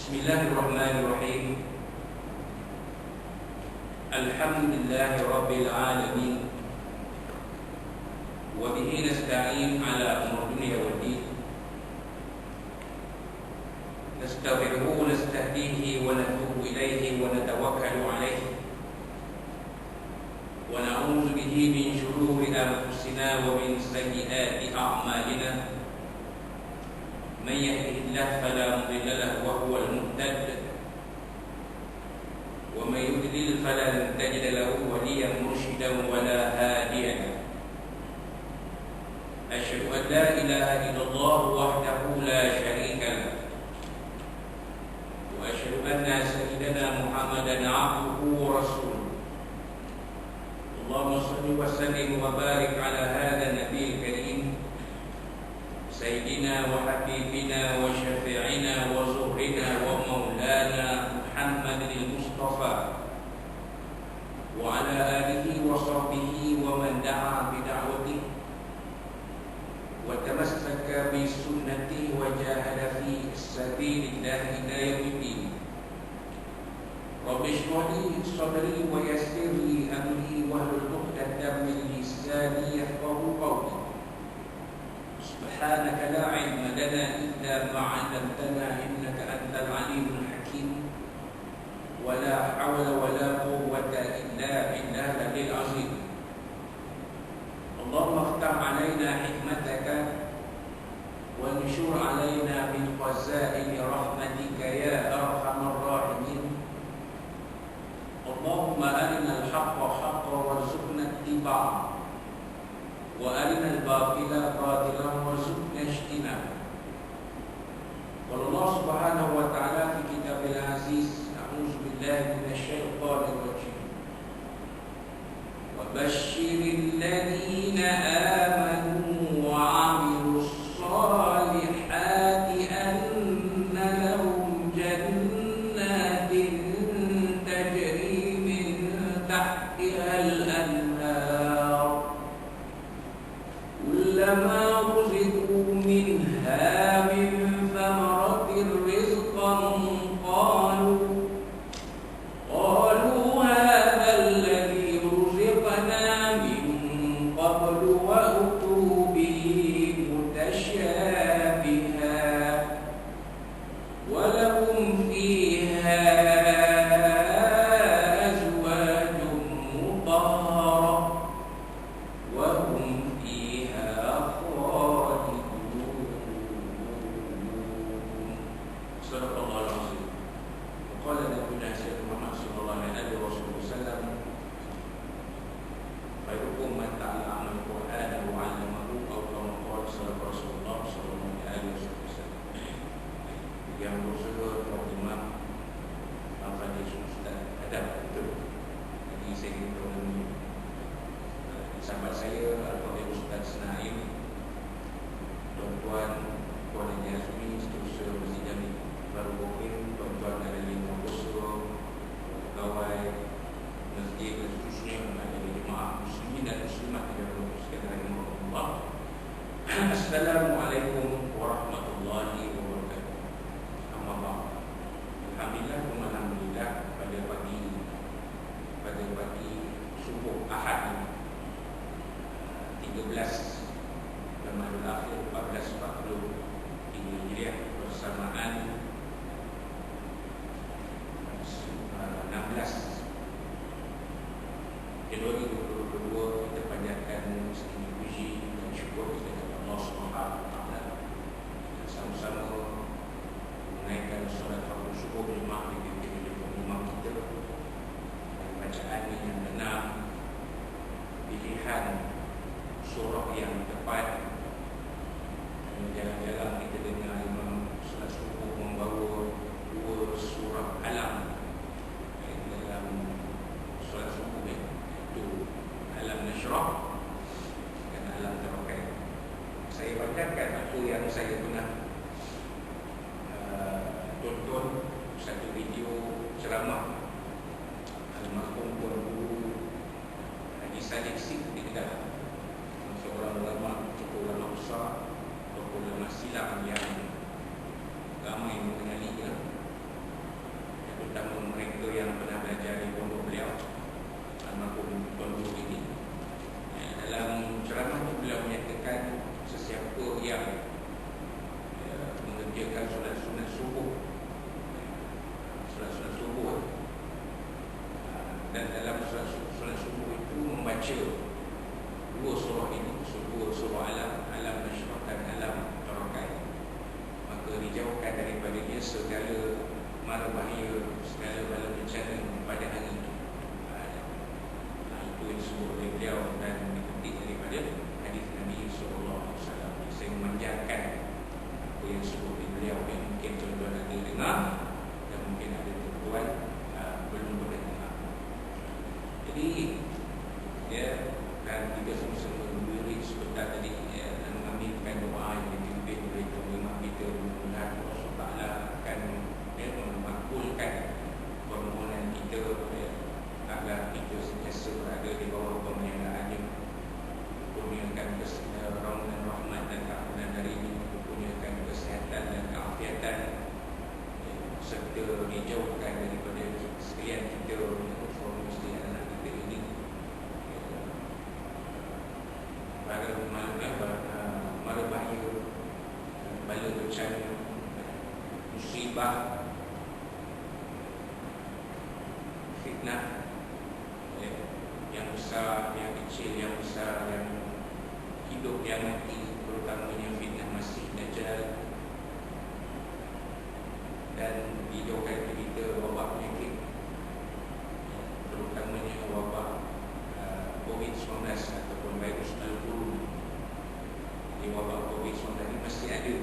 Bismillahirrahmanirrahim. Alhamdulillahi Rabbil Alamin. Wa bihi nasta'in ala umur dunya wad din. Nastaghfiruhu wa nastahdihi wa natubu ilayhi wa natawakkalu alayhi. Wa na'udzu bihi min shururi anfusina wa min sayyiati a'malina. من يهده الله فلا مضل له وهو المهتد ومن يضلل فلن تجد له وليا مرشدا ولا هاديا له أشهد أن لا إله إلا الله وحده لا شريك له وأشهد أن سيدنا محمدا عبده ورسوله اللهم صل وسلم وبارك على هذا النبي الكريم سيدنا وحبيبنا وشفيعنا وزهرنا ومولانا محمد المصطفى وعلى آله وصحبه ومن دعا بدعوته وتمسك بسنته وجاهد في سبيل الله إلى يوم الدين رب اشرح لي صدري ويسر لي أمري واحلل عقدة من لساني يفقهوا قولي سبحانك لا علم لنا إلا ما علمتنا إنك أنت العليم الحكيم ولا حول ولا قوة إلا بالله العلي العظيم اللهم افتح علينا حكمتك وانشر علينا من خزائن رحمتك يا أرحم الراحمين اللهم أرنا الحق حقا وارزقنا اتباعه وأرنا الباطل باطلا وارزقنا اجتنابه. قال الله سبحانه وتعالى في كتابه العزيز أعوذ بالله من الشيطان الرجيم وبشر الذين آمنوا وعملوا الصالحات أن لهم جنات تجري من تحتها الأنهار كلما رزقوا منها من ثمرة رزقا قالوا هذا الذي رزقنا من قبل وأتوا به متشابها ولهم فيها أزواج مطهرة وهم yang berusaha terima Al-Fadhil Ustaz Adab itu. Jadi saya ingin sahabat saya Al-Fadhil Ustaz Naim, tuan-tuan Puan Haji Azmi, Seterusnya Masjid Jami Baru Bokim, tuan-tuan dari Lima Boso, pegawai masjid dan seterusnya, dari jemaah muslimin dan muslimat yang sekalian rahimahullah. Assalamualaikum warahmatullahi wabarakatuh. Alhamdulillah pada pagi subuh Ahad 13 Ramadhan Akhir 1440 Hijriah bersamaan 16 Januari 2022 kita panjatkan segini puji dan syukur kepada Allah SWT sama-sama menaikkan solat fardu subuh jemaah di imam kita dan bacaan yang benar, pilihan surah yang tepat. Jalan-jalan kita dengar imam solat subuh membawa dua surah alam dalam solat subuh, iaitu alam nashrah dan alam tawakkal. Saya bacakan apa yang saya pernah tonton satu video ceramah almarhum Tuan Guru Haji Sadiq Sik di Kedah, seorang ulama, tokoh ulama besar, tokoh ulama silam yang ramai mengenalinya. Dan dalam solat subuh itu membaca dua surah ini, dua surah Alam Nashrah dan Alam Tarakai, maka dijauhkan daripadanya segala mara bahaya, segala bala bencana pada hari itu. Itu yang disebut oleh beliau dan dikutip daripada hadis Nabi SAW. Saya memanjatkan apa yang disebut oleh beliau yang mungkin tuan-tuan ada dengar dan mungkin ada tuan-tuan belum pernah dengar. Jadi dan kita sama-sama berdiri sebentar tadi dan mengambilkan doa yang dipimpin oleh Tuan Imam kita, mudah-mudahan Allah SWT akan memakbulkan permohonan kita agar kita sentiasa berada di bawah pemeliharaan-Nya, kurniakan rahmat rahmat dan keampunan dari ini, kurniakan kesihatan dan keafiatan, serta dijauhkan daripada sekalian kita suami isteri anak kita ini mara bahaya, bala bencana, musibah, fitnah, yang besar, yang kecil, yang besar, yang hidup, yang mati, terutamanya fitnah Masih Dajjal, dan dijauhkan dari kita wabak penyakit, terutamanya wabak COVID-19 ataupun virus Al-Qurun. Di wabak COVID-19 ini masih ada,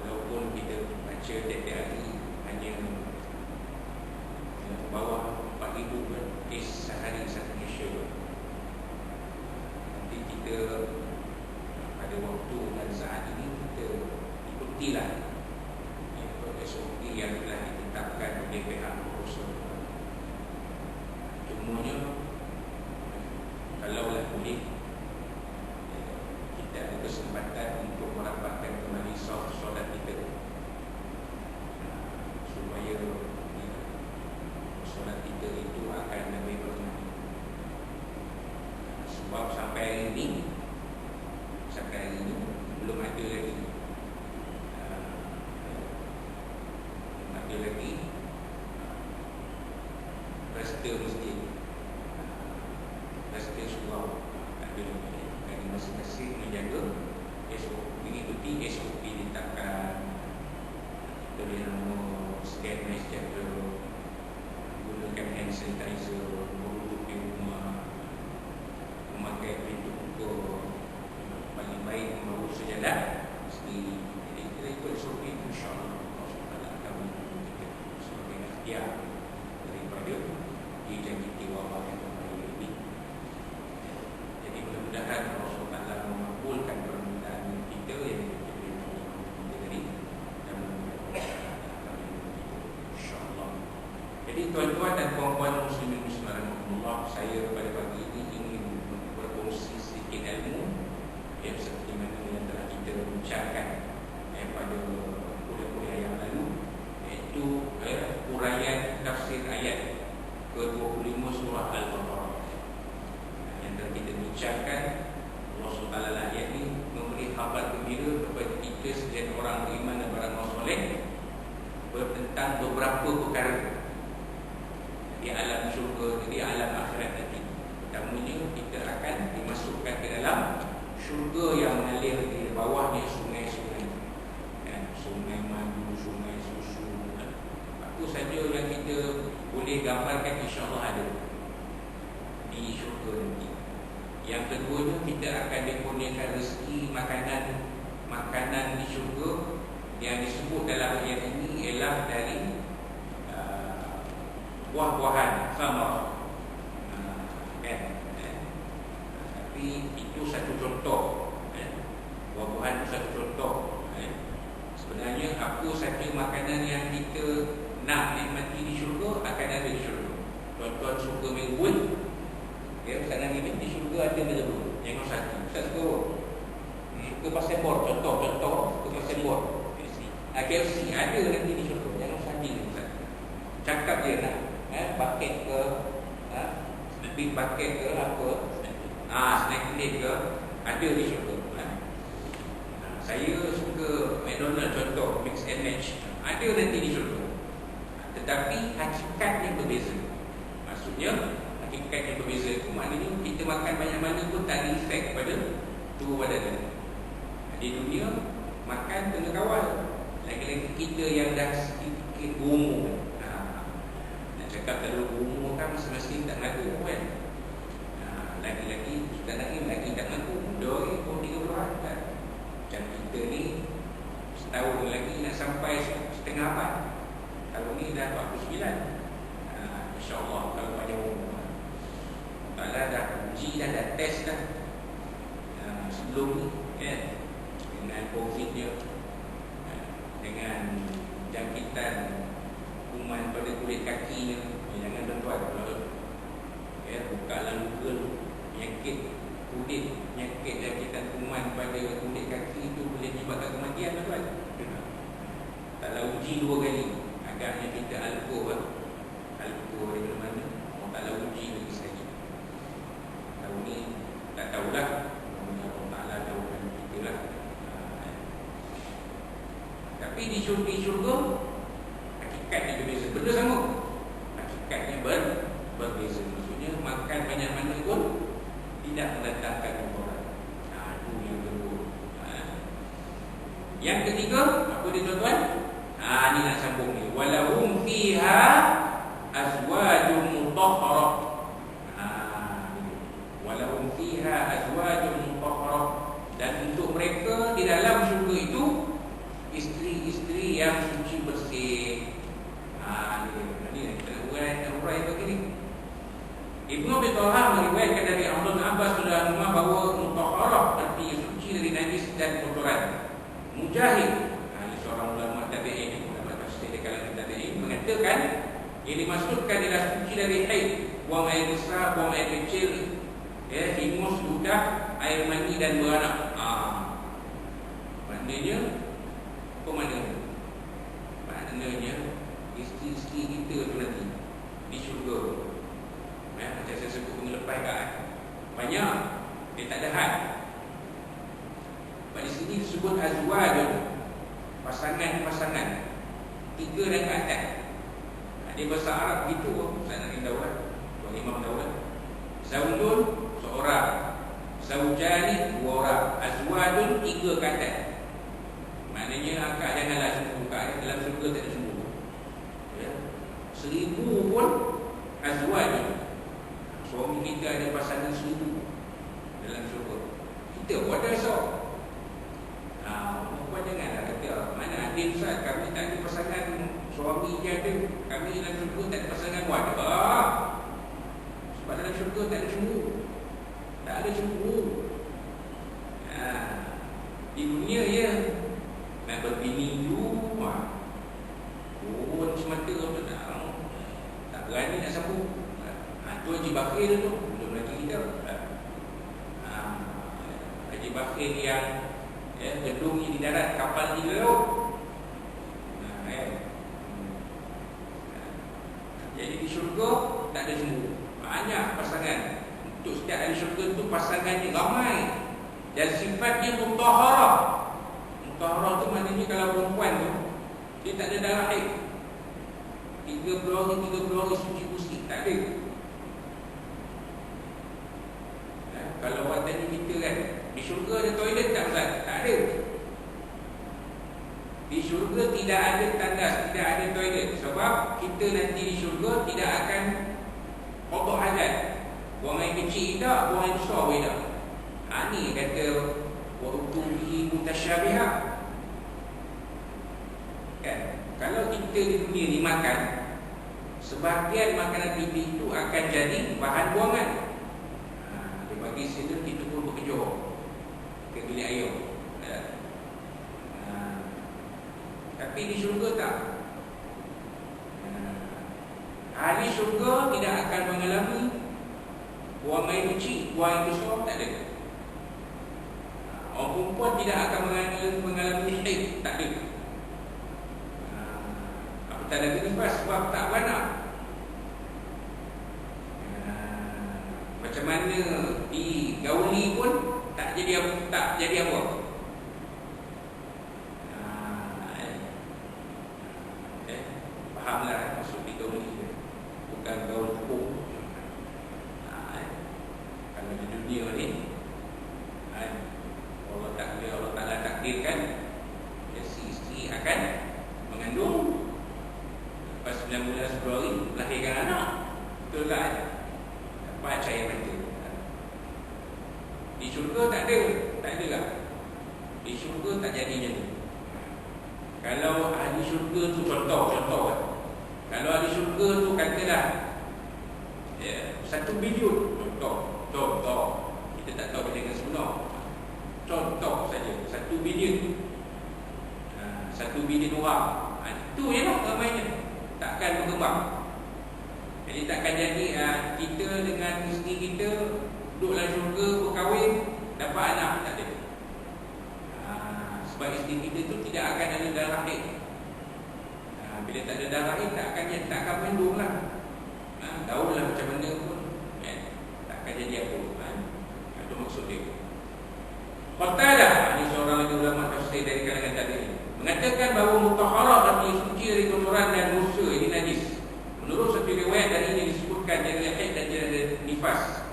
walaupun kita baca tiap-tiap hari hanya bawah 4,000 kes sehari satu Malaysia. Nanti kita pada waktu dan saat ini kita ikutilah SOP yang telah ditetapkan oleh pihak pengurusan. Cumanya kalaulah boleh kita ada kesempatan untuk merapatkan kembali solat kita, supaya solat kita itu akan lebih bermakna. Sebab sampai hari ini belum ada lagi rasta masjid, rasta surau, ada lagi. Jadi masing-masing menjaga SOP, mengikuti SOP ditetapkan. Kita boleh nama scan messenger, gunakan hand sanitizer, beruduk di rumah, memakai pintu buka, paling baik membawa sejadah sendiri. Jadi kita ikut SOP itu, insyaAllah Allah akan menolong kita sebagai ikhtiar daripada dijangkiti wabak yang berbahaya ini. Jadi mudah-mudahan Allah SWT mengabulkan permintaan kita yang kita tadi, dan insyaAllah. Jadi tuan-tuan dan puan-puan muslimin muslimat rahmatullah, saya pada pagi ini ingin berkongsi sedikit ilmu yang seperti mana yang telah kita bincangkan pada kuliah-kuliah yang lalu, iaitu uraian tafsir ayat ke-25 surah Al-Baqarah. Yang telah kita bincangkan, Allah SWT ayat ini memberi khabar gembira kepada kita setiap orang beriman dan beramal soleh tentang beberapa perkara di alam syurga, di alam akhirat nanti. Pertamanya kita akan dimasukkan ke dalam syurga yang mengalir di bawahnya sungai-sungai, sungai madu, sungai susu, apa saja yang kita boleh gambarkan, insyaAllah ada di syurga nanti. Yang keduanya, kita akan dikurniakan rezeki makanan di syurga yang disebut dalam ayat ini ialah dari buah-buahan, samar, tapi itu satu contoh, buah-buahan itu satu contoh. Sebenarnya apa saja makanan yang kita nak nikmati di syurga akan ada di syurga. Tuan-tuan suka main buah, sekarang ni di syurga ada berapa? Yang satu, satu. Suka passport, contoh suka passport. KFC ada nanti di syurga. Jangan saja satu. Cakap je nak, paket ke, big paket ke apa? Snack plate ke, ada di syurga. Saya suka McDonald, contoh mix and match, ada nanti di syurga. Tetapi hakikatnya berbeza. Maksudnya hakikat yang berbeza itu maknanya kita makan banyak mana pun tak ada efek pada tubuh badan. Di dunia makan kena kawal. Lagi-lagi kita yang dah sedikit umur, nak cakap terlalu umur kan semestinya tak ngaku kan. Lagi-lagi kita lagi tak ngaku muda pun 30 kan. Macam kita ni setahun lagi nak sampai setengah abad. Tahun ni dah 49. InsyaAllah kalau panjang umur. Taklah dah uji dah, dah test dah. Sebelum ni kan, dengan COVID dia, dengan jangkitan kuman pada kulit kaki ni, jangan tuan-tuan bukalah luka penyakit kulit, penyakit jangkitan kuman pada kulit kaki itu boleh menyebabkan kematian tuan-tuan. Taklah uji 2 kali. Agaknya kita alkohol dari mana-mana. Orang taklah uji lagi sekali. Tahun ni tak tahulah. Orang taklah tahu kita lah. Tapi di syurga hakikatnya berbeza. Benda sama, hakikatnya berbeza. Maksudnya makan banyak mana pun tidak mendatangkan kotoran. Itu yang kedua. Yang ketiga, apa dia tuan-tuan? Ni nak sambung ni. Walahum fiha azwajun mutahharah. Walahum fiha azwajun mutahharah. Dan untuk mereka di dalam syurga itu isteri-isteri yang suci bersih. Ini kita urai begini. Ibnu Abi Talha meriwayatkan dari Abdullah bin Abbas radhiyallahu anhu bahawa mutahharah artinya suci dari najis dan kotoran. Mujahid, seorang ulama tabi'in, ulama tafsir di kalangan tabi'in, mengatakan yang dimaksudkan adalah suci dari haid, buang air besar, buang air kecil, hingus, ludah, air mani dan beranak. Maknanya apa maknanya? Maknanya isteri-isteri kita tu nanti di syurga, macam saya sebut mengelepas kat banyak, dia tak ada had. Di sini disebut azwajun, pasangan-pasangan, 3 dan ke atas. Dia bahasa Arab gitu, saya nak tahu kan, Tuan Imam tahu kan. Zaujun seorang, zaujani 2 orang, azwajun 3 ke atas. Maknanya akak janganlah cemburu, akak dalam surga tak ada cemburu. 1000 pun azwajun. Suami kita ada pasangan 1000 dalam surga. Kita buat dah esok. Perempuan janganlah kata, mana ada Ustaz, kami tak ada pasangan, suami je ada, kami dalam syurga tak ada pasangan. Wadah, sebab dalam syurga tak ada cemburu. Tak ada cemburu. Di dunia ya nak berbini dulu, turun semata tu tak berani nak sambung. Tu Haji Bakir tu, belum lagi kita. Haji Bakir yang gedung ni di darat, kapal di laut. Jadi di syurga tak ada cemburu. Banyak pasangan. Untuk setiap ahli syurga tu pasangannya ramai. Dan sifatnya mutahharah. Mutahharah tu maknanya kalau perempuan tu dia tak ada darah haid. 30 hari suci bersih, tak ada. Kalau orang tanya kita kan, di syurga ada toilet tak Ustaz? Tak ada. Di syurga tidak ada tandas, tidak ada toilet. Sebab kita nanti di syurga tidak akan kotor hajat. Buang air kecil tak, buang air besar pun tak. Ni kata wa utubihi mutasyabiha. Kan? Kalau kita di dunia ni makan, sebahagian makanan kita itu akan jadi bahan buangan. Dia bagi situ, kita pun bekerja ke bilik air. Tapi di syurga tak. Ahli syurga tidak akan mengalami buang air kecil, buang air besar, tak ada. Orang perempuan tidak akan mengalami haid, tak ada. Tak ada nifas sebab tak beranak. Macam mana digauli pun tak jadi apa. Fahamlah maksud digauli. bukan gaul hukum. Kalau di dunia ni Allah Ta'ala takdirkan si isteri akan mengandung, lepas 9 bulan 10 hari melahirkan anak. Betul tak? Dapat cahaya mata. Di syurga tak ada lah. Di syurga tak jadi macam tu. Kalau ahli syurga tu contoh kan. Kalau ahli syurga tu katalah 1 bilion contoh. Kita tak tahu dengan sebenar. Contoh saja 1 bilion. 1 bilion orang. Itu je lah ramainya. Takkan berkembang. Jadi takkan jadi kita dengan isteri kita duduk dalam syurga, berkahwin, dapat anak. Tak ada. Sebab isteri kita tu tidak akan ada darah haid. Bila tak ada darah haid, tak akan mendung lah. Tahulah macam mana pun, tak akan jadi apa. Itu maksud dia. Qatadah, ini seorang lagi ulama tafsir dari kalangan tabi'in, mengatakan bahawa mutahharah artinya suci dari kotoran dan dosa, ini najis. Menurut satu riwayat dari ini disebutkan dari haid dan dari nifas.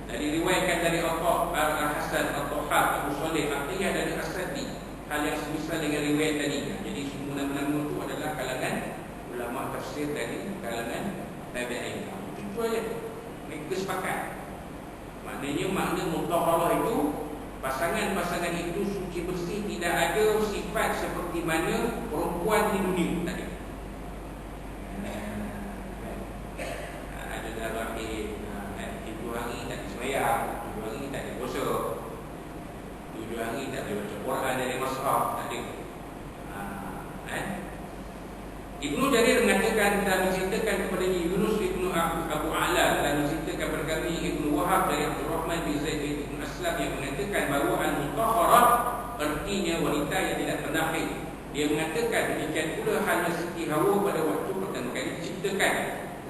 Dari riwayatkan dari Al-Hasan, Al-Tuhab, Abu Salih, Aqiyah dan As-Sadi, hal yang semisal dengan riwayat tadi. Jadi semua nama-nama itu adalah kalangan ulama tafsir dari kalangan tabi'in. Itu aja. Mereka sepakat. Maknanya makna mutahharah itu pasangan-pasangan itu suci bersih, tidak ada sifat seperti mana perempuan di dunia tadi. Ada darah haid, 7 hari tak disembahyang, 7 hari tak ada puasa, 7 hari tak ada baca Quran dari masraf, tak ada. Ibnu Jarir mengatakan dan menceritakan kepada Yunus Ibnu Abu A'la dan menceritakan kepada kami Ibnu Wahab dari Abdul Rahman bin Zaid bin Aslam yang mengatakan bahawa al-mutahharah artinya wanita yang tidak pernah haid. Dia mengatakan demikian pula halnya Siti Hawa pada waktu pertama kali diciptakan.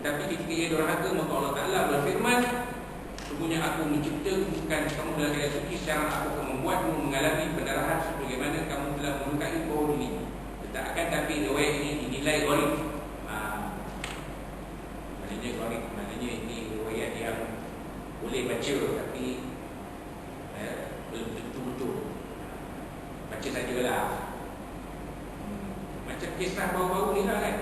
Tetapi ketika ia durhaka, maka Allah Ta'ala berfirman, sesungguhnya aku mencipta bukan kamu dalam keadaan suci, sekarang aku akan membuatmu mengalami pendarahan sebagaimana kamu telah melukai bahu ini. Tak akan, tapi riwayat ini dinilai gharib. Maknanya gharib, maknanya ini riwayat yang boleh baca tapi belum tentu betul. Baca sajalah. Macam kisah baru-baru ni lah kan.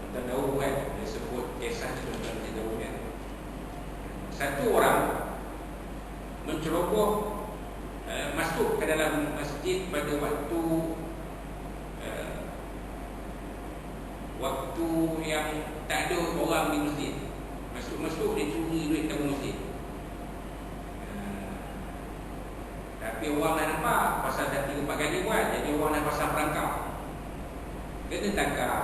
Kita tahu kan, dia sebut kisah contoh kita tahu kan. Satu orang menceroboh masuk ke dalam masjid pada waktu yang tak ada orang di masjid. Masuk dia curi duit tamu masjid. Tapi orang dah nampak pasal dah 3-4 kali buat, jadi orang dah pasang perangkap. Kena tangkap.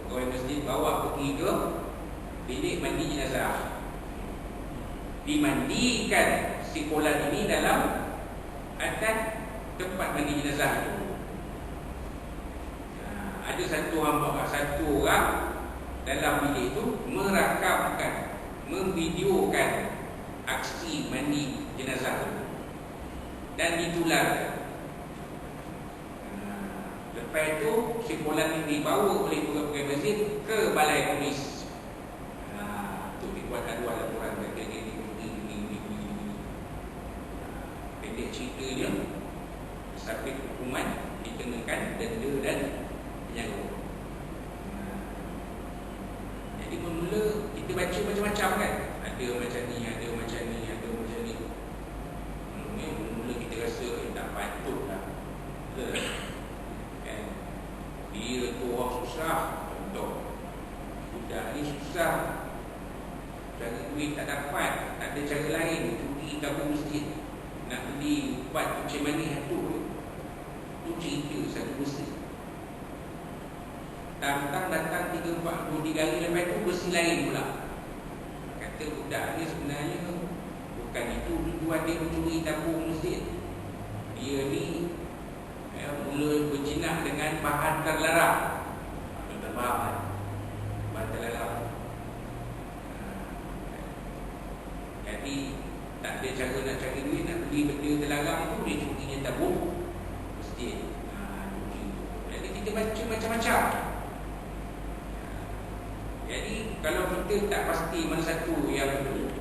Pegawai masjid bawa pergi ke bilik mandi jenazah. Dimandikan si kolan ini dalam atas tempat mandi jenazah itu. Ada satu orang dalam bilik itu merakamkan, memvideokan aksi mandi jenazah itu dan ditularkan. Lepas itu si kolan ini dibawa oleh pegawai masjid ke balai polis. Itu dibuat aduan laporan kata ini. Pendek cerita dia, sampai hukuman dikenakan denda dan penjara. Jadi mula kita baca macam-macam kan. Ada macam ni, ada macam ni, ada macam ni. Mula kita rasa tak patut lah. Kan? Dia tu orang susah. Contoh, budak ni susah, cari duit tak dapat, tak ada cara lain, curi tabung masjid, nak beli ubat macam mana tu. Itu cerita satu bersih. Datang 3-4 hari lepas itu bersih lain pula. Kata budak ni sebenarnya bukan itu tujuan dia mencuri tabung masjid. Dia ni mula berjinak dengan bahan terlarang. Bahan terlarang. Jadi tak ada cara nak cari duit, nak beli benda terlarang tu, dia curinya tabung masjid. Jadi kita baca macam-macam. kita tak pasti mana satu yang betul.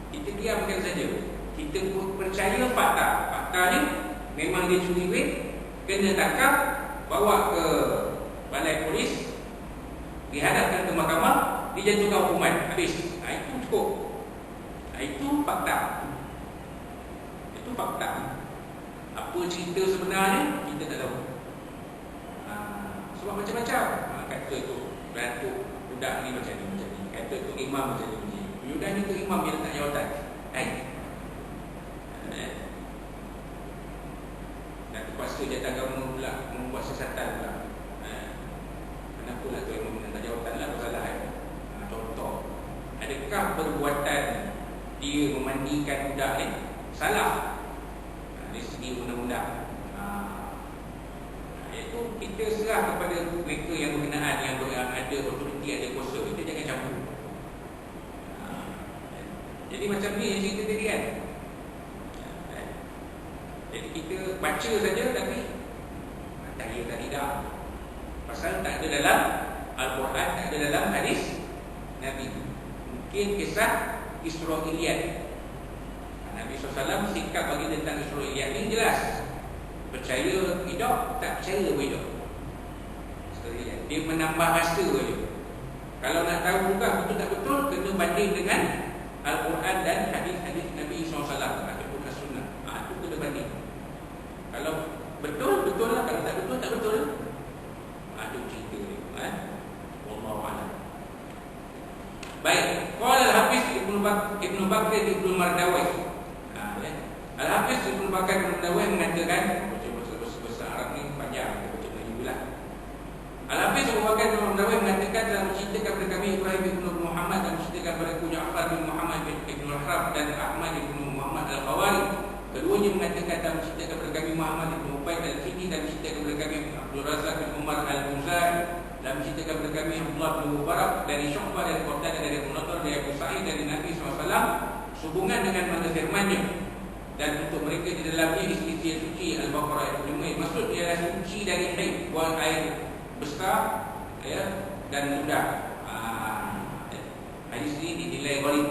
Kita diamkan saja. Kita percaya fakta. Faktanya memang dia curi duit, kena tangkap, bawa ke balai polis, dihadapkan ke mahkamah, dijatuhkan hukuman, habis. Itu cukup. Itu fakta. Itu fakta. Apa cerita sebenarnya kita tak tahu. Sebab macam-macam. Kata tu Datuk budak ni macam ni. Kata tu imam macam ni. Yudah ni tu imam yang letak jawatan. Dan terpaksa jatah agama pula membuat sesatan pula. Kenapa lah tu imam letak jawatan lah, apa salah contoh. Adakah perbuatan dia memandikan budak ni salah dari segi undang-undang? Iaitu kita serah kepada mereka yang berkenaan, yang ada otoriti, ada kuasa. Kita jangan campur. Jadi macam ni yang cerita tadi kan. Jadi kita baca saja tapi tak tidak. Pasal tak ada dalam Al-Quran, tak ada dalam hadis Nabi. Mungkin kisah Israiliyat. Nabi SAW sikap bagi tentang Israiliyat ni jelas. Percaya hidup, tak percaya hidup. Dia menambah rasa saja. Kalau nak tahu bukan betul tak betul, kena banding dengan Al-Quran dan hadis-hadis Nabi SAW ataupun As-Sunnah. Itu kena banding. Kalau betul, betul lah. Kalau tak betul, tak betul. Itu cerita dia. Wallahu a'lam. Baik. Qala Al-Hafiz Ibn Bakr Ibn Mardawi. Al-Hafiz Ibn Bakr Ibn Mardawi mengatakan, bahasa Arab ni panjang, baca Melayu pula. Al-Hafiz Ibn Bakr Ibn Mardawi mengatakan dalam menceritakan kepada kami Ibrahim bin Muhammad dan menceritakan kepada aku Ja'far bin Muhammad bin Ibn Al-Harab dan Ahmad bin Muhammad Al-Khawari. Keduanya mengatakan dalam menceritakan kepada kami Muhammad bin Ubaid Al-Kindi dan menceritakan kepada kami Abdul Razak bin Umar Al-Muzari dan menceritakan kepada kami Abdullah bin Mubarak dari Syu'bah dari Qatadah dari Abu Nathar dari Abu Sa'id dari Nabi SAW sehubungan dengan mana firman-Nya. Dan untuk mereka di dalamnya istri-istri yang suci. Al-Baqarah ayat 25. Maksud ialah suci dari haid, buang air besar dan ludah. Hadis ini dinilai gharib.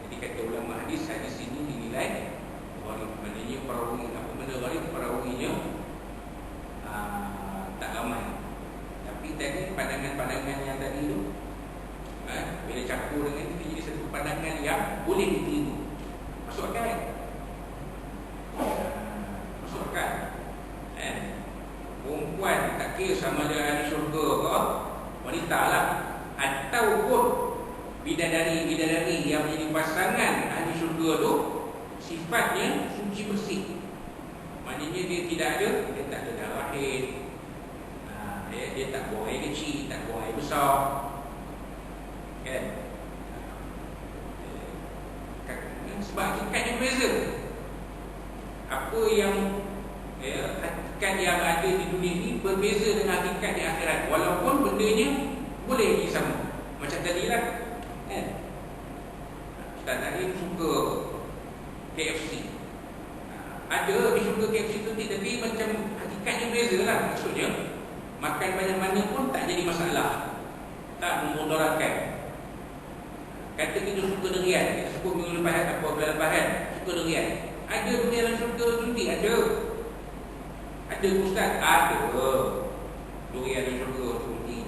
Jadi kata ulama hadis ini dinilai gharib. Maknanya perawi, apa benda gharib, perawinya tak ramai. Tapi tadi pandangan-pandangan yang tadi tu bila campur dengan itu jadi satu pandangan yang boleh diterima. Masuk akal. Masuk akal. Perempuan tak kira sama ada ahli syurga ke wanita lah, ataupun bidadari-bidadari yang menjadi pasangan ahli syurga tu sifatnya suci bersih. Maknanya dia tidak ada, dia tak ada darah haid, dia tak buang air kecil, tak buang air besar, kan? Sebab hakikatnya berbeza. Apa yang hakikat yang ada di dunia ini berbeza dengan hakikat di akhirat. Walaupun bendanya boleh jadi sama. Macam tadi lah, Ustaz Naim suka KFC. Ada dia suka KFC tu, tapi macam hakikatnya beza lah. Maksudnya makan banyak mana pun tak jadi masalah, tak memudaratkan. Kata kita suka durian, kita suka minggu lepas apa bulan lepas suka durian. Ada dunia yang suka cuti, ada. Ada ustaz, ada. Durian yang suka cuti.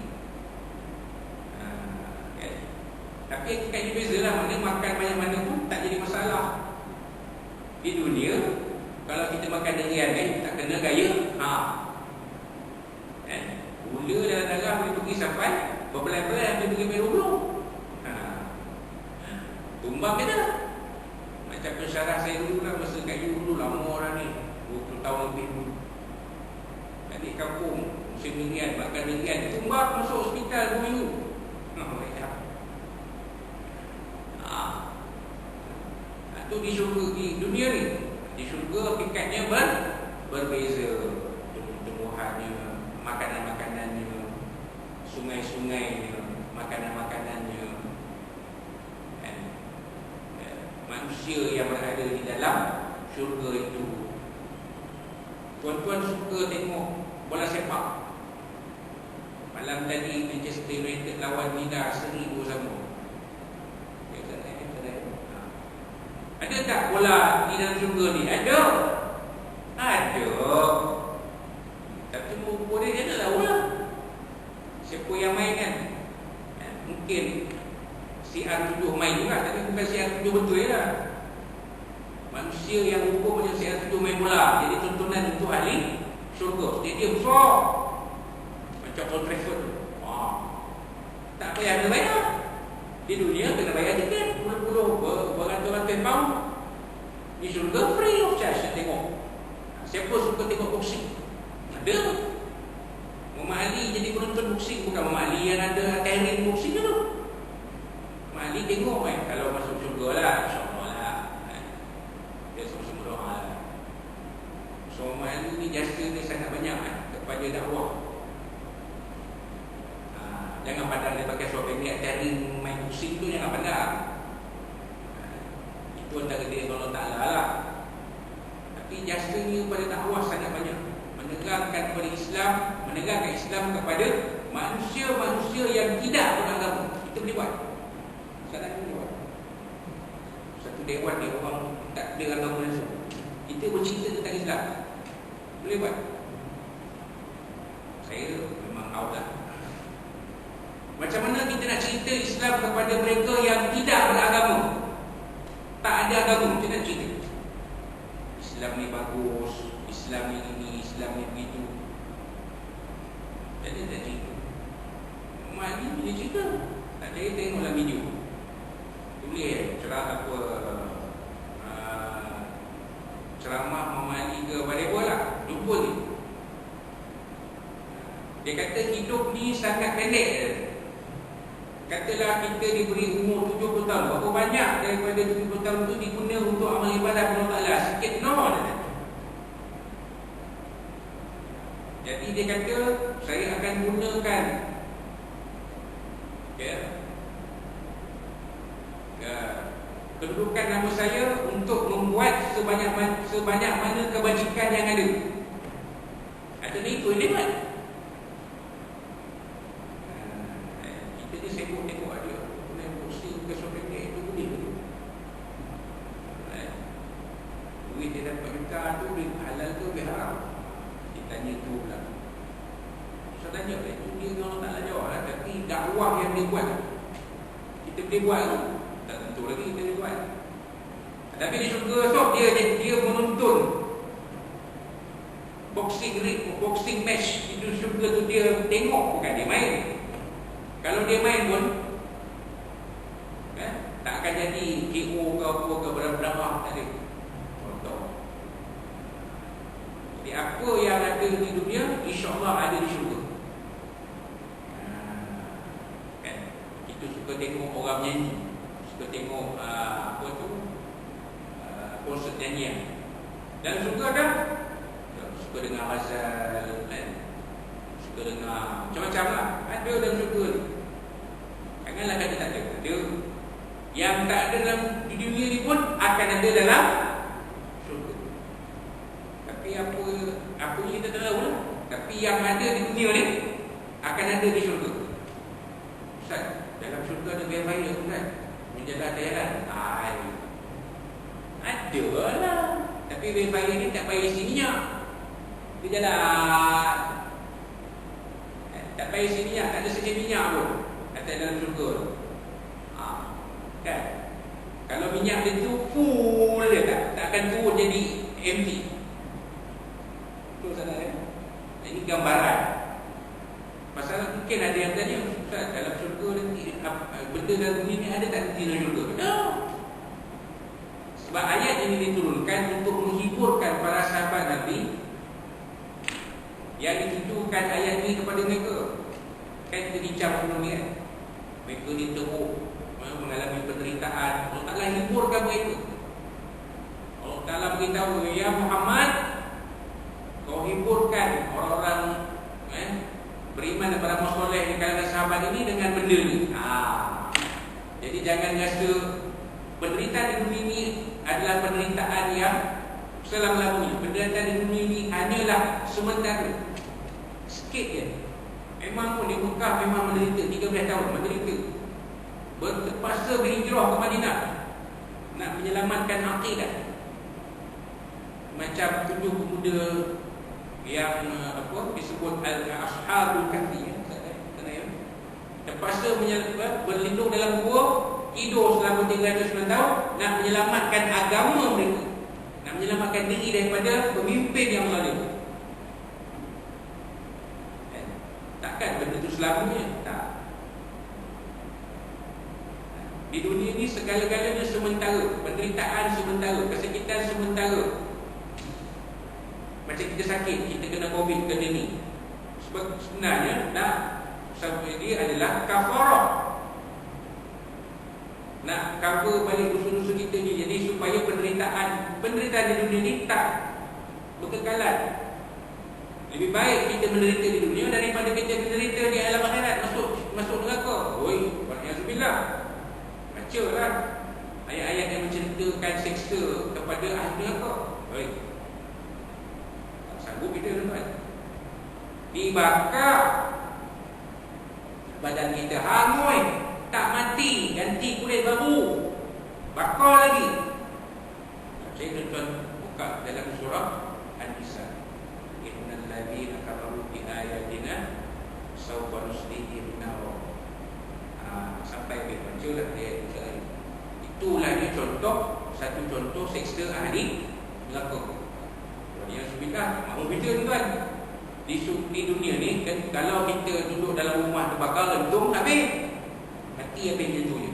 Tapi hakikatnya beza lah. Maknanya makan banyak mana pun tak jadi masalah. Di dunia, kalau kita makan durian tak kena gaya. Gula dalam darah boleh pergi sampai berbelah-belah, boleh pergi merah belum. Tumbang kita lah. Macam pensyarah saya dulu lah, masa kat dulu lama orang ni 20 tahun lebih dulu. Di kampung musim durian, makan durian, tumbang masuk hospital 2 minggu. Itu di syurga, di dunia ni. Di syurga hakikatnya berbeza. Tumbuh-tumbuhannya, makanan-makanannya, sungai-sungainya, makanan-makanannya, manusia yang berada di dalam syurga itu. Tuan-tuan suka tengok bola sepak? malam tadi Manchester United lawan Nida 1000 sama. Ada tak bola di dalam syurga ni? Ada. Tapi rupa dia tak tahu lah siapa yang main kan. Mungkin si R7 main juga, tapi bukan si R7 betul lah. Manusia yang rupa macam si R7 main bola, jadi tontonan untuk ahli syurga. Stadium besar macam Old Trafford. Tak payah kena bayar. Di dunia kena bayar tiket puluh-puluh beratus-ratus pound. Di syurga free of charge nak tengok. Siapa suka tengok boxing? Ada. Muhammad Ali jadi penonton boxing, bukan Muhammad Ali yang ada training boxing tu. Muhammad Ali tengok kalau masuk syurga lah, insya-Allah lah. Dia semua doa lah. So Muhammad Ali ni jasa dia sangat banyak kepada dakwah. Jangan pandang dia pakai suara pendek cari main musim tu, jangan pandang. Itu antara dia Allah Ta'ala lah. Tapi jasanya pada dakwah sangat banyak. Menegakkan kepada Islam, menegakkan Islam kepada manusia-manusia yang tidak beragama. Kita boleh buat. Sekarang boleh buat. Satu dewan dia orang tak ada agama langsung. Kita bercerita tentang Islam. Boleh buat. Saya memang out lah. Macam mana kita nak cerita Islam kepada mereka yang tidak beragama, tak ada agama, kita nak cerita Islam ni bagus, Islam ni ini, Islam ni begitu. Jadi tak cerita. Mak ni boleh cerita. Tak ada, tengoklah video. Boleh ceramah Muhammad Ali ke Balai lah, jumpa ni. Dia kata hidup ni sangat pendek. Katalah kita diberi umur 70 tahun. Berapa banyak daripada 70 tahun itu diguna untuk amal ibadah Allah Ta'ala? Sikit no. Jadi dia kata, saya akan gunakan kedudukan nama saya untuk membuat sebanyak mana kebajikan yang ada. Kata dia itu ini kan? Kita sibuk tengok dia main boxing ke shopping dia itu boleh tu. Duit dia dapat juta tu, duit halal tu lebih haram. Kita tanya tu pula. Saya tanya itu dia Allah Ta'ala jawab lah. Tapi dakwah yang dia buat, kita boleh buat tu? Tak tentu lagi kita boleh buat. Tapi di syurga tu dia menonton boxing match. Itu syurga tu dia tengok, bukan dia main. Kalau dia main pun tak akan jadi KO ke apa ke berapa-berapa. Tak ada. Contoh. Jadi apa yang ada di dunia, insya-Allah ada di syurga. Kan? Kita suka tengok orang nyanyi, suka tengok konsert nyanyian. Dan syurga dah suka dengar azan, kan? Suka dengar macam-macam lah. Ada dalam syurga ni. Janganlah kata tak ada. Yang tak ada dalam dunia ni pun akan ada dalam syurga. Tapi apa ni kita tak tahu lah. Tapi yang ada di dunia ni akan ada di syurga. Ustaz, dalam syurga ada bahaya tu kan? Menjalan jalan. Ada lah. Tapi bahaya ni tak payah isi minyak. Dia jalan. Tak payah isi minyak, tak ada sedia minyak pun. Kata dalam syurga. Kan? Kalau minyak dia tu full dia tak akan turun jadi empty. Betul salah ya? Ini gambaran. Pasal mungkin ada yang tanya, Ustaz, dalam syurga nanti benda dalam dunia ni ada tak nanti dalam syurga? No. Sebab ayat ini diturunkan untuk menghiburkan para sahabat Nabi yang ditujukan ayat ini kepada mereka. Kan kita bincang sebelum ni kan? Mereka diteruk, mengalami penderitaan. Allah Ta'ala hiburkan mereka. Allah Ta'ala beritahu, ya Muhammad, kau hiburkan orang-orang beriman dan beramal soleh di kalangan sahabat ini dengan benda ni. Jadi jangan rasa penderitaan di dunia ini adalah penderitaan yang selama-lamanya. Penderitaan di dunia ini hanyalah sementara, sikit je. Memang pun di Mekah memang menderita 13 tahun menderita. Terpaksa berhijrah ke Madinah nak menyelamatkan akidah. Macam 7 pemuda yang disebut Ashabul Kahfi, terpaksa berlindung dalam gua, tidur selama 309 tahun nak menyelamatkan agama mereka, nak menyelamatkan diri daripada pemimpin yang zalim. Takkan benda itu selamanya. Tak. Di dunia ini segala-galanya sementara, penderitaan sementara, kesakitan sementara. Macam kita sakit, kita kena COVID, kena ni. Sebab sebenarnya nak sampai dia adalah kafarah. Nak cover balik dosa-dosa kita ni. Jadi supaya penderitaan di dunia ni tak berkekalan. Lebih baik kita menderita di dunia daripada kita menderita di alam akhirat, masuk neraka. Oi, waliyazbillah. Bacalah ayat-ayat yang menceritakan seksa kepada ahli neraka. Oi. Tak sanggup kita tuan. Dibakar, badan kita hangus, tak mati, ganti kulit baru, bakar lagi. Saya tuan buka dalam surah An-Nisa. Innal ladzina kafaru bi ayatina sawfa nuslihim nar. Sampai ke bacalah dia itu. Itulah dia satu contoh seksa ahli neraka. Yang sebenarnya mahu kita tuan. Di dunia ni kan, kalau kita duduk dalam rumah terbakar lentung habis, mati habis macam tu je.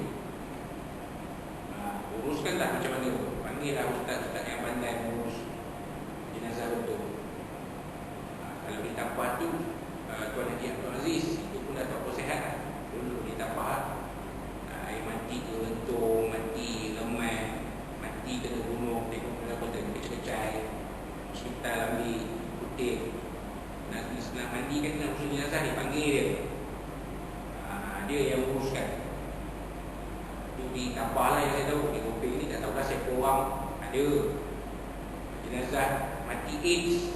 Uruskanlah macam mana. Panggillah ustaz-ustaz yang pandai mengurus jenazah betul. Kalau ditambah tu Tuan Haji Abdul Aziz, itu pun dah tak sihat. Dulu ditambah air mati ke lentung, mati lemah, mati kena bunuh, tengok kenapa terkecai, hospital ambil putih. Nak mandi kan, nak usul jenazah, dia panggil dia. Dia yang uruskan. Itu ditambah lah yang saya tahu. Di Kopeng ni tak tahu lah siapa orang. Ada jenazah mati AIDS,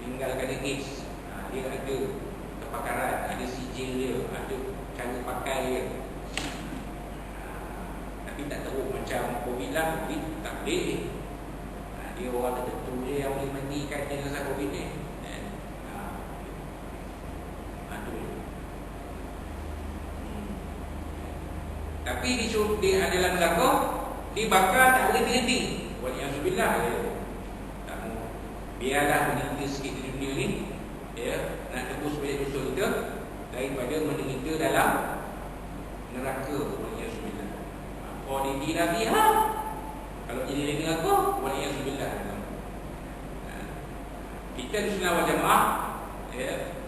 meninggal kerana AIDS. Dia ada kepakaran, ada sijil dia, ada cara pakai dia. Tapi tak tahu macam COVID lah, COVID tak boleh. Dia orang tertentu dia yang boleh mandikan jenazah COVID ni. Tapi di dalam neraka dibakar tak boleh berhenti. Waliyazbillah. Biarlah menderita sikit di dunia ni, nak tebus banyak dosa kita daripada menderita dalam neraka. Waliyazbillah. Khalidina fiha. Kalau jadi di neraka, waliyazbillah. Kita di Sunnah wal Jamaah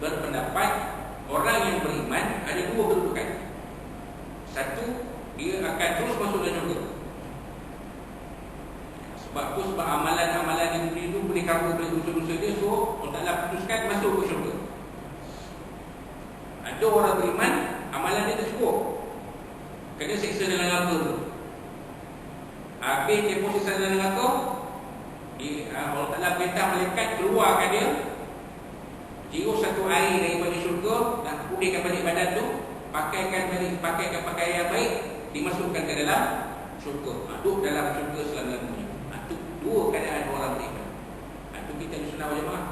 berpendapat orang yang beriman ada dua kedudukan. Satu, dia akan terus masuk dalam syurga. Sebab tu, sebab amalan-amalan di dunia itu boleh cover dosa-dosa dia. So Allah Ta'ala putuskan masuk ke syurga. Ada orang beriman, amalan dia tercukup, kena siksa dalam neraka tu. Habis dia pun siksa dalam neraka, Allah Ta'ala perintah malaikat keluarkan dia, tiru satu air daripada syurga, dan pulihkan balik badan tu, pakaikan pakaian yang baik, dimasukkan ke dalam syurga. Duduk dalam syurga selama-lamanya. Itu dua keadaan orang beriman. Itu kita di Sunnah wal Jamaah.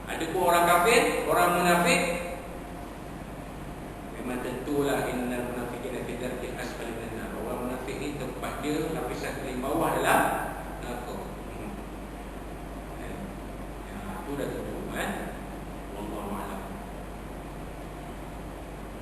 Ada pun orang kafir, orang munafik, memang tentulah innal munafiqina fi darkil asfali minan nar. Orang munafik ni tempat dia lapisan paling bawah dalam neraka. Itu dah tentu kan. Wallahu a'lam.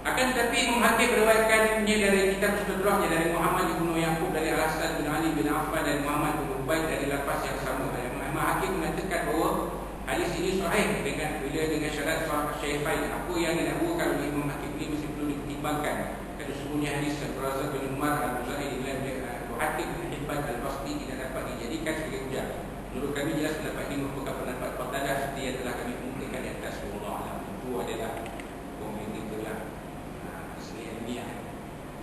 Akan tetapi Imam Hakim meriwayatkannya dari kitab Sudrahnya dari Muhammad bin Yaqub, dari Al-Hasan bin Ali bin Affan, dan Muhammad bin Ubaid dari lafaz yang sama. Imam Hakim mengatakan bahawa hadis ini sahih dengan syarat Syaikhain. Apa yang didakwakan oleh Imam Hakim ini mesti perlu dipertimbangkan. Kerana sesungguhnya hadis Razak bin Umar Al-Buzairi dan Abu Hatim Al-Hibban Al-Basti tidak dapat dijadikan sebagai hujah. Menurut kami jelas pendapat ini merupakan pendapat Qatadah seperti yang telah kami kemukakan di atas. Wallahu a'lam. Itu adalah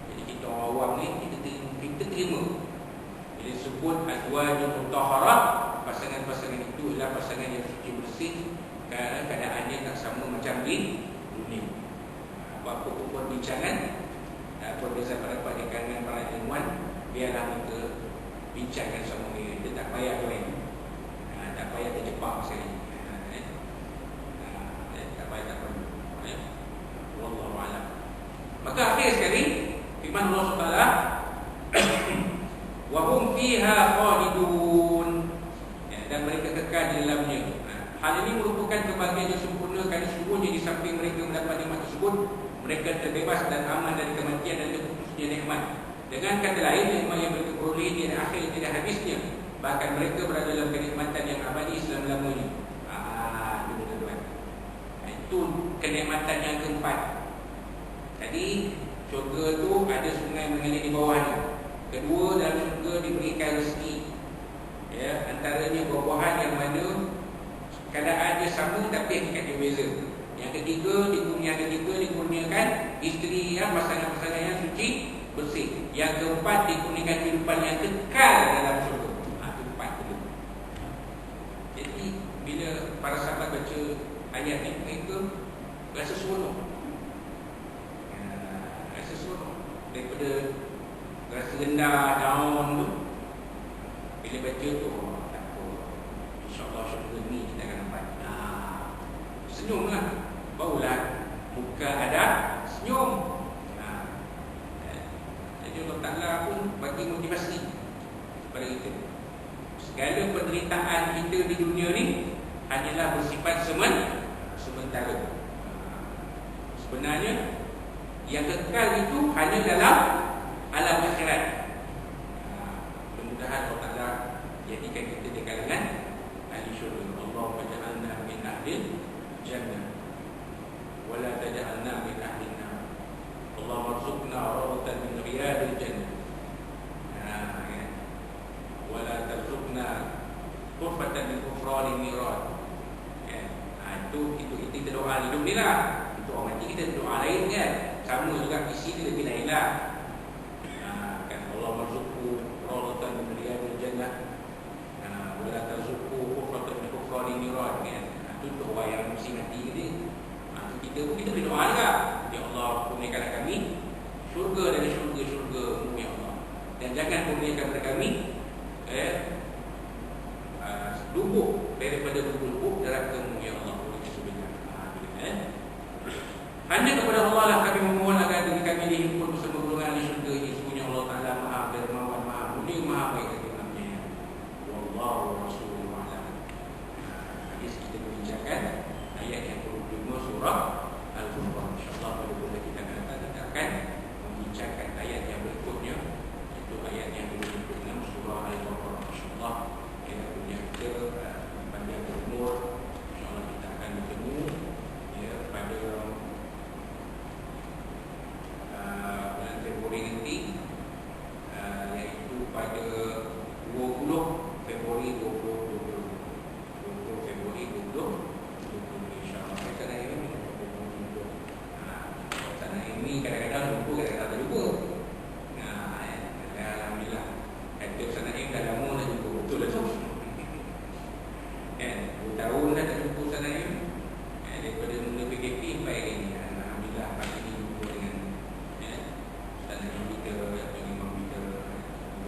jadi kita orang awam ni kita terima bila sebut azwajul mutahharah, pasangan-pasangan itu adalah pasangan yang suci bersih, keadaannya tak sama macam di dunia. Apa-apa pun perbincangan, perbezaan pendapat di kalangan para ilmuwan, biarlah kita bincangkan sama dia. Dia tak payah join, tak payah terjebak sekali. Tak payah, tak perlu. Wallahu a'lam. Maka akhir sekali firman Allah Taala, wa hum fiha khalidun, dan mereka kekal di dalamnya. Hal ini merupakan kebahagiaan yang sempurna kerana sungguhnya di samping mereka mendapat nikmat tersebut, mereka terbebas dan aman dari kematian dan terputusnya nikmat. Dengan kata lain, nikmat yang mereka peroleh di akhir tidak habisnya, bahkan mereka berada dalam kenikmatan yang abadi selama-lamanya. Itu kenikmatan yang keempat. Tadi syurga tu ada sungai mengalir di bawahnya. Kedua, dalam syurga diberikan rezeki, antaranya buah-buahan yang mana keadaannya sama tapi hakikatnya beza. Yang ketiga, dikurniakan isteri, pasangan-pasangan yang suci bersih. Yang keempat, dikurniakan kehidupan yang kekal dalam syurga. Itu empat dulu. Jadi bila para sahabat baca ayat ni, mereka rasa seronok. Rasa seronok daripada rasa rendah, down tu. Bila baca tu, tak apa, InsyaAllah syurga ni kita akan dapat. Senyumlah, barulah muka ada senyum. Jadi Allah Ta'ala pun bagi motivasi kepada kita. Segala penderitaan kita di dunia ni hanyalah bersifat sementara. Sebenarnya yang kekal itu hanya dalam alam akhirat. Mudah-mudahan Allah Ta'ala jadikan kita di kalangan ahli syurga. Allahumma ja'alna min ahlil jannah wa la taj'alna min ahlin nar. Allahumma rzuqna rawdatan min riyadil jannah wa la tarzuqna ghurfatan min ghufranil niran. Itu kita doa hidup ni lah. Itu orang mati kita doa lain kan, sama juga isi dia lebih lain lah. Kan Allah marzuqu rawdatan min riyadil jannah wa la tarzuqu ghurfatan min ghufranil niran kan. Itu doa yang mesti mati dia. Kita boleh doa juga, ya Allah kurniakanlah kami syurga dari syurga-syurga-Mu ya Allah, dan jangan kurniakan kepada kami lubuk daripada lubuk neraka-Mu ya Allah. Hanya kepada Allah lah kami memohon agar diri kami dihimpun bersama golongan ahli syurga ini. Sesungguhnya Allah Ta'ala Maha Dermawan, Maha Mulia, Maha Baik firman-Nya. Wallahu Rasulullah a'lam. Hadis kita berbincangkan ayat yang 25 surah Al-Furqan. InsyaAllah pada bulan kita akan membincangkan ayat yang berikutnya, itu ayat yang 26 surah Al-Furqan. InsyaAllah kita panjang berumur, InsyaAllah kita akan bertemu pada bulan Februari nanti, iaitu pada 20 Februari 2020. InsyaAllah sana ini kadang-kadang lupa, kadang-kadang tak lupa. Alhamdulillah, kata sana ini dah lama dah jumpa, betul lah tu. 2 tahun dah tak jumpa sana ini. Daripada mula PKP sampai hari ini, alhamdulillah pagi ni jumpa dengan Ustaz kita, Imam kita,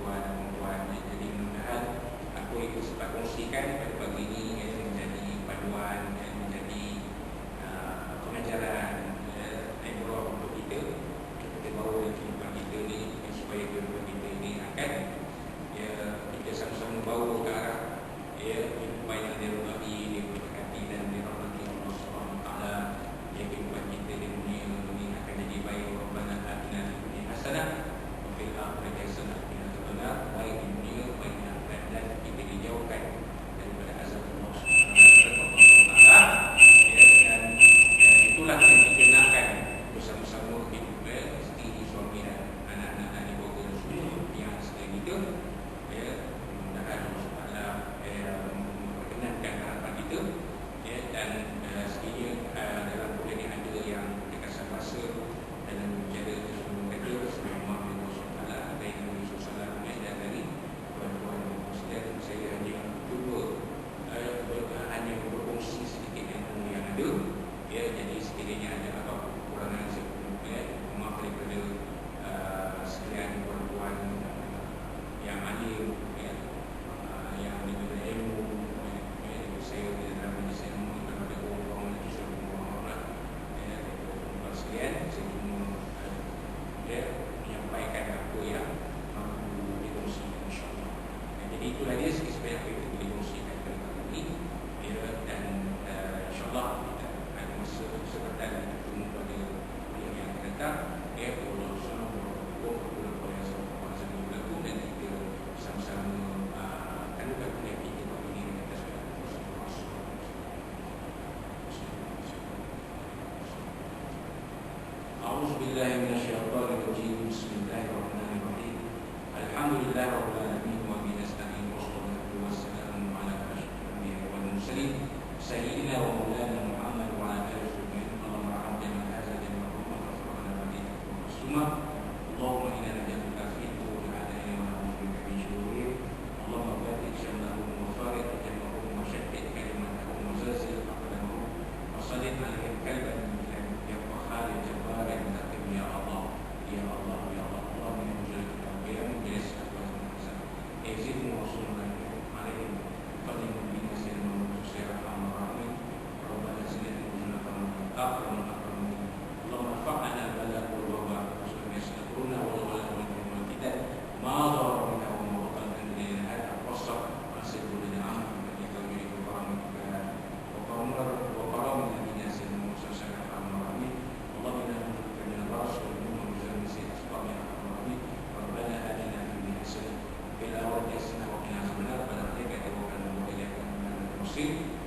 tuan-tuan. Jadi mudah-mudahan apa itu sempat kongsikan pada pagi ini menjadi paduan, menjadi pengajaran ibrah untuk kita bawa kehidupan kita ni, supaya kehidupan kita ini akan kita sama-sama bawa ke arah kehidupan yang dirahmati, diberkati dan dirahmati Allah Subhanahu Taala. Kehidupan kita di dunia ini akan jadi baik. Rabbana atina fid dunya hasanah wa fil akhirati hasanah wa qina adzabannar. Baik di dunia, baik di akhirat, dan kita dijauhkan daripada azab Allah Subhanahu Taala. Dan itulah yang kita Muslim